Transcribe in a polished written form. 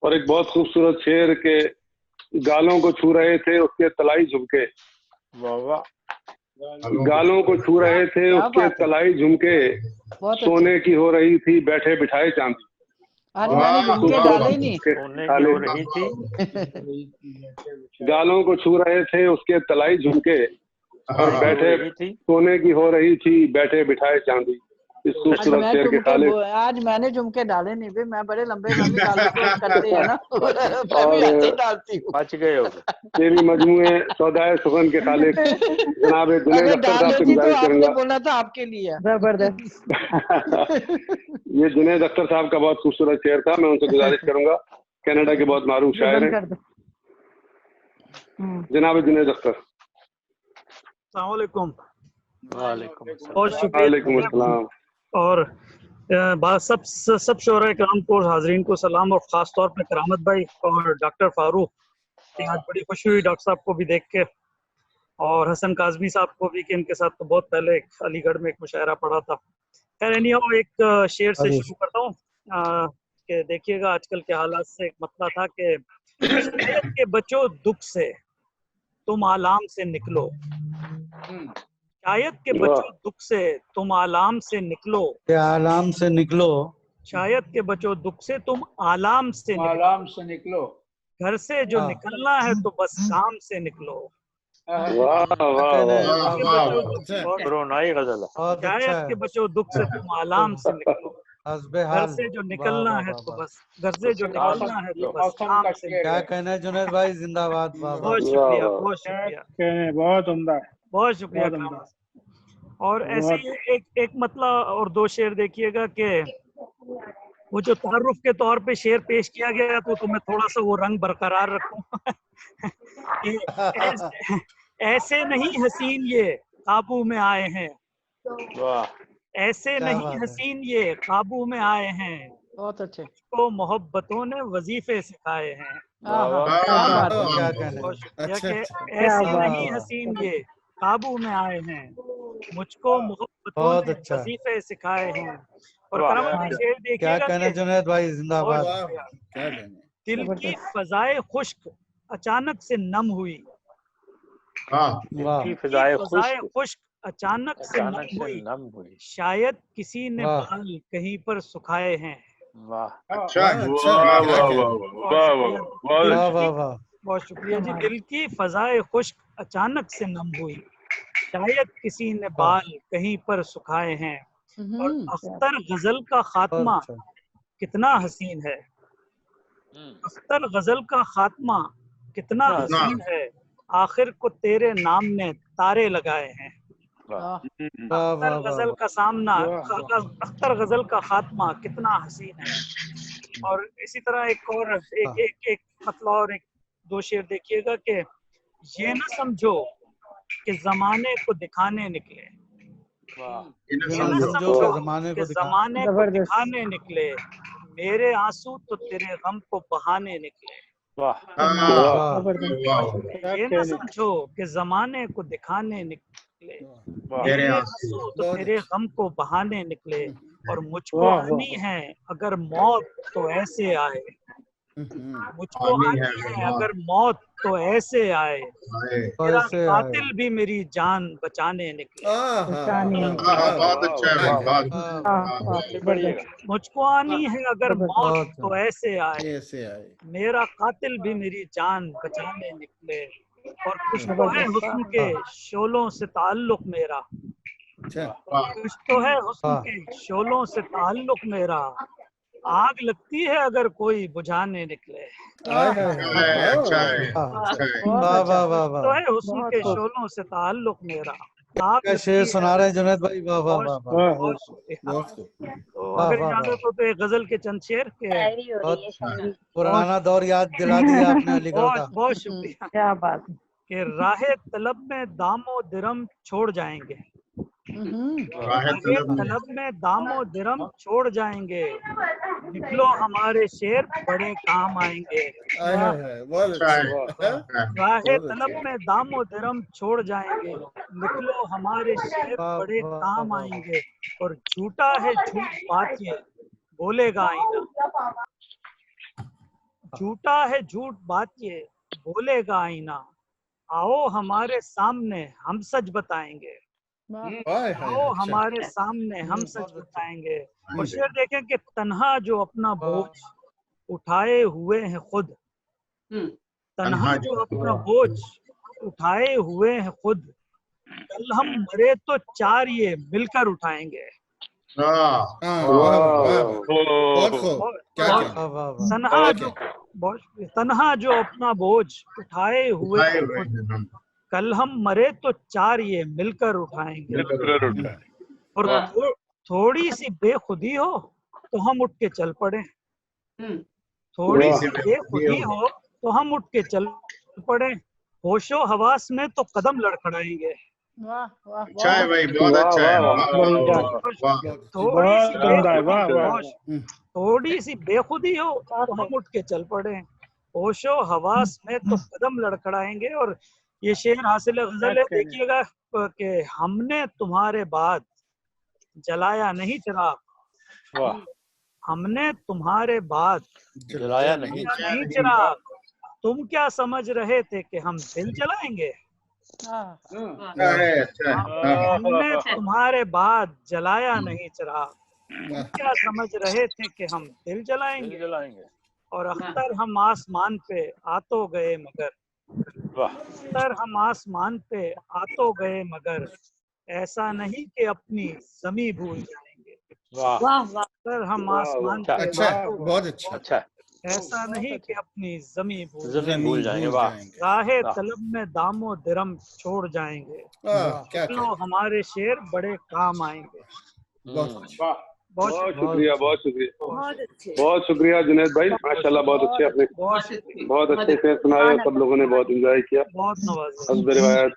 और एक बहुत खूबसूरत शेर के गालों को छू रहे थे उसके तलाई झुमके। वाह वाह। गालों को छू रहे थे उसके तलाई झुमके, सोने की हो रही थी बैठे बिठाए चांदी। आज मैंने झुमके डाले ही नहीं। सोने की हो रही थी। गालों को छू रहे थे उसके तलाई झुमके, और बैठे सोने की हो रही थी बैठे बिठाए चांदी। इस खूबसूरत शेर के खालिक आज मैंने झुमके डाले नहीं भी, मैं बड़े लंबे लंबे ताल्लुक करते हैं ना, मैं भी ऐसे ही डालती हूँ। बच गए हो। तेरी मजमूए सौदाए सुगन के खालिक जनाब जुनैद अख्तर साहब से गुजारिश करूंगा। बोला था आपके लिए जबरदस्त। ये जुनैद अख्तर साहब का बहुत खूबसूरत शेर था, मैं उनसे गुजारिश करूंगा, कनाडा के बहुत मारूफ शायर हैं जनाब जुनैद अख्तर। अस्सलाम वालेकुम। वालेकुम अस्सलाम। और सब शोरा इकराम को, हाजरीन को सलाम, और ख़ास तौर पे करामत भाई और डॉक्टर फारूक, आज बड़ी खुशी हुई डॉक्टर साहब को भी देख के, और हसन काजमी साहब को भी, कि इनके साथ तो बहुत पहले अलीगढ़ में एक मुशायरा पढ़ा था। खैर एनीहाउ, एक शेर से शुरू करता हूँ कि देखिएगा आजकल के हालात से एक मतला था कि शायद के बचो दुख से तुम आलाम से निकलो, शायद के बचो दुख से तुम आलाम से निकलो, आलाम से निकलो, शायद के बचो दुख से तुम आलाम से निकलो, घर से जो निकलना है तो बस काम से निकलो। शायद के बचो दुख से तुम आलाम से निकलो, घर से जो निकलना है तो बस, घर से जो निकलना है तो बस काम से। क्या कहना है जुनैद भाई, जिंदाबाद। बहुत शुक्रिया, बहुत शुक्रिया, बहुत उम्दा, बहुत शुक्रिया। और ऐसे ही एक मतलब और दो शेर देखिएगा कि वो जो तारुफ के तौर पे शेर पेश किया गया तो मैं थोड़ा सा वो रंग बरकरार रखूं। ऐसे नहीं हसीन ये काबू में आए हैं, ऐसे नहीं हसीन ये काबू में आए हैं, बहुत अच्छे, तो मोहब्बतों ने वजीफे सिखाए हैं। ऐसे नहीं हसीन ये काबू में आए हैं, मुझको मोहब्बतों ने वजीफे सिखाए हैं। और शेर देखिएगा, क्या कहना जुनैद भाई, जिंदाबाद। दिल की फजाए खुश्क अचानक से नम हुई, फजाए खुश्क अचानक से नम हुई, शायद किसी ने बाल कहीं पर सुखाए हैं। बहुत शुक्रिया जी। दिल की फजाए खुश्क अचानक से नम हुई, शायद किसी ने बाल कहीं पर सुखाए हैं। और अख्तर गजल का खात्मा कितना हसीन है, अख्तर गजल का खात्मा कितना हसीन है, आखिर को तेरे नाम ने तारे लगाए हैं। अख्तर गजल का सामना, अख्तर गजल का खात्मा कितना हसीन है। और इसी तरह एक मतलब और एक दो शेर देखिएगा कि ये न समझो कि जमाने को दिखाने निकले, ये न समझो कि जमाने को दिखाने निकले, मेरे आंसू तो तेरे गम को बहाने निकले। ये न समझो कि जमाने को दिखाने निकले, मेरे आंसू तो तेरे गम को बहाने निकले, और मुझको आनी है अगर मौत तो ऐसे आए, मुझको आनी है अगर मौत तो ऐसे आए, मेरा कातिल भी मेरी जान बचाने निकले। मुझको आनी है अगर मौत तो ऐसे आए, मेरा कातिल भी मेरी जान बचाने निकले। और कुछ तो है हुस्न के शोलों से ताल्लुक मेरा, कुछ तो है हुस्न के शोलों से ताल्लुक मेरा, आग लगती है अगर कोई बुझाने निकले। तो है हुस्न के शोलों से ताल्लुक मेरा, क्या शेर सुना रहे हैं जुनैद भाई, वाह वाह वाह वाह। तो अगर इजाजत हो तो एक गजल के चंद शेर के, पुराना दौर याद दिला दिया आपने अलीगढ़ का। बहुत शुक्रिया। क्या बात है। कि राहे तलब में दामो दिरम छोड़ जाएंगे, राहे तलब में दामो दिरम छोड़ जाएंगे, निकलो हमारे शेर बड़े काम आएंगे। राहे तलब में दामो दिरम छोड़ जाएंगे, निकलो हमारे शेर बड़े काम आएंगे, और झूठा है झूठ बात ये बोलेगा आईना, झूठा है झूठ बात ये बोलेगा आईना, आओ हमारे सामने हम सच बताएंगे, आओ हमारे सामने हम सच बताएंगे। और शेर देखें कि तन्हा जो अपना बोझ उठाए हुए हैं खुद, तन्हा जो अपना बोझ उठाए हुए हैं खुद, कल हम मरे तो चार ये मिलकर उठाएंगे। तन्हा जो अपना बोझ उठाए हुए हैं खुद, कल हम मरे तो चार ये मिलकर उठाएंगे। और थोड़ी सी बेखुदी हो तो हम उठ के चल पड़े, थोड़ी सी बेखुदी हो तो हम उठ के चल पड़े, होशो हवास में तो कदम लड़खड़ाएंगे। वाह वाह अच्छा है भाई, बहुत अच्छा है। थोड़ी सी बेखुदी हो तो हम उठ के चल पड़े, होशो हवास में तो कदम लड़खड़ाएंगे। और ये शेर हासिल गजल है, देखिएगा कि हमने तुम्हारे बाद जलाया नहीं चिराग, हमने तुम्हारे बाद जलाया नहीं चिराग, तुम क्या समझ रहे थे कि हम दिल जलाएंगे। हमने तुम्हारे बाद जलाया नहीं चिराग, तुम क्या समझ रहे थे कि हम दिल जलाएंगे। और अख्तर हम आसमान पे आ तो गए मगर, अख्तर हम आसमान पे आ तो गए मगर, ऐसा नहीं कि अपनी ज़मीं भूल जाएंगे। अख्तर हम आसमान पे बहुत अच्छा, ऐसा नहीं कि अपनी ज़मीं भूल जाएंगे। राहे तलब में दामो दिरम छोड़ जाएंगे, चलो हमारे शेर बड़े काम आएंगे। बहुत शुक्रिया, बहुत शुक्रिया, बहुत शुक्रिया जुनैद भाई, माशाल्लाह बहुत अच्छे, आपने बहुत अच्छे से सुनाए, सब लोगों ने बहुत एंजॉय किया। बहुत नवाज़ हस्ब रिवायत